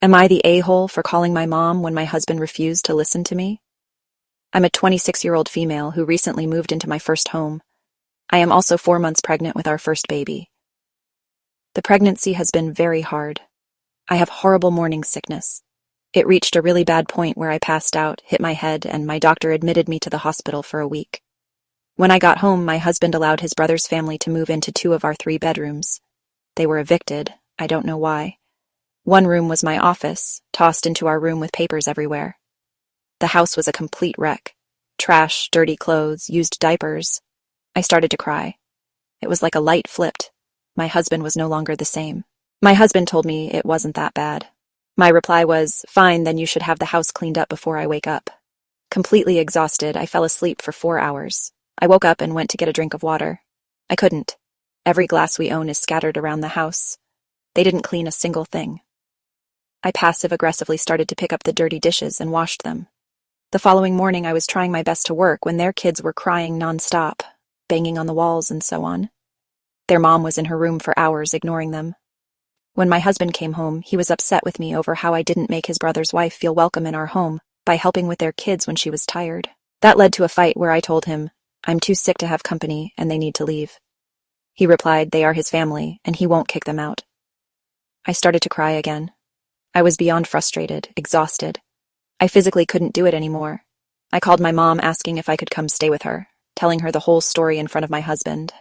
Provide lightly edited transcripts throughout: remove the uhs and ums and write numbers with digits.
Am I the a-hole for calling my mom when my husband refused to listen to me? I'm a 26-year-old female who recently moved into my first home. I am also 4 months pregnant with our first baby. The pregnancy has been very hard. I have horrible morning sickness. It reached a really bad point where I passed out, hit my head, and my doctor admitted me to the hospital for a week. When I got home, my husband allowed his brother's family to move into 2 of our 3 bedrooms. They were evicted. I don't know why. One room was my office, tossed into our room with papers everywhere. The house was a complete wreck. Trash, dirty clothes, used diapers. I started to cry. It was like a light flipped. My husband was no longer the same. My husband told me it wasn't that bad. My reply was, "Fine, then you should have the house cleaned up before I wake up." Completely exhausted, I fell asleep for 4 hours. I woke up and went to get a drink of water. I couldn't. Every glass we own is scattered around the house. They didn't clean a single thing. I passive-aggressively started to pick up the dirty dishes and washed them. The following morning, I was trying my best to work when their kids were crying nonstop, banging on the walls and so on. Their mom was in her room for hours, ignoring them. When my husband came home, he was upset with me over how I didn't make his brother's wife feel welcome in our home by helping with their kids when she was tired. That led to a fight where I told him, "I'm too sick to have company and they need to leave." He replied they are his family and he won't kick them out. I started to cry again. I was beyond frustrated, exhausted. I physically couldn't do it anymore. I called my mom asking if I could come stay with her, telling her the whole story in front of my husband.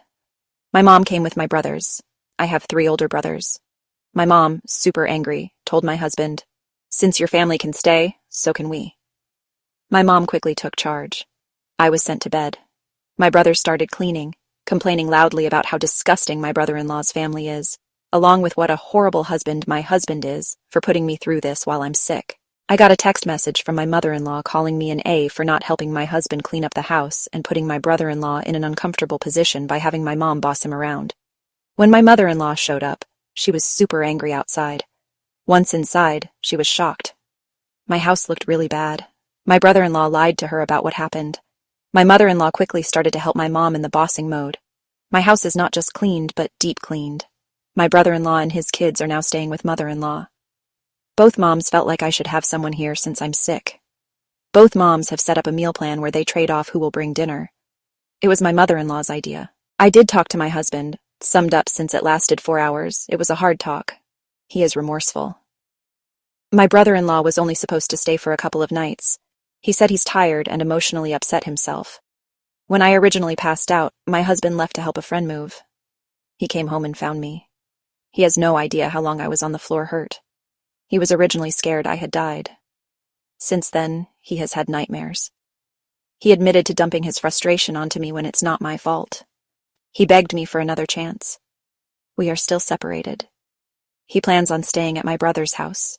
My mom came with my brothers. I have 3 older brothers. My mom, super angry, told my husband, "Since your family can stay, so can we." My mom quickly took charge. I was sent to bed. My brothers started cleaning, complaining loudly about how disgusting my brother-in-law's family is, along with what a horrible husband my husband is for putting me through this while I'm sick. I got a text message from my mother-in-law calling me an A for not helping my husband clean up the house and putting my brother-in-law in an uncomfortable position by having my mom boss him around. When my mother-in-law showed up, she was super angry outside. Once inside, she was shocked. My house looked really bad. My brother-in-law lied to her about what happened. My mother-in-law quickly started to help my mom in the bossing mode. My house is not just cleaned, but deep cleaned. My brother-in-law and his kids are now staying with mother-in-law. Both moms felt like I should have someone here since I'm sick. Both moms have set up a meal plan where they trade off who will bring dinner. It was my mother-in-law's idea. I did talk to my husband. Summed up, since it lasted 4 hours, it was a hard talk. He is remorseful. My brother-in-law was only supposed to stay for a couple of nights. He said he's tired and emotionally upset himself. When I originally passed out, my husband left to help a friend move. He came home and found me. He has no idea how long I was on the floor hurt. He was originally scared I had died. Since then, he has had nightmares. He admitted to dumping his frustration onto me when it's not my fault. He begged me for another chance. We are still separated. He plans on staying at my brother's house.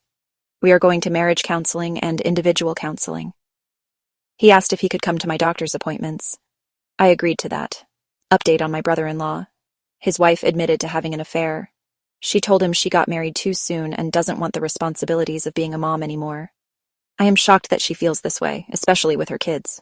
We are going to marriage counseling and individual counseling. He asked if he could come to my doctor's appointments. I agreed to that. Update on my brother-in-law. His wife admitted to having an affair. She told him she got married too soon and doesn't want the responsibilities of being a mom anymore. I am shocked that she feels this way, especially with her kids.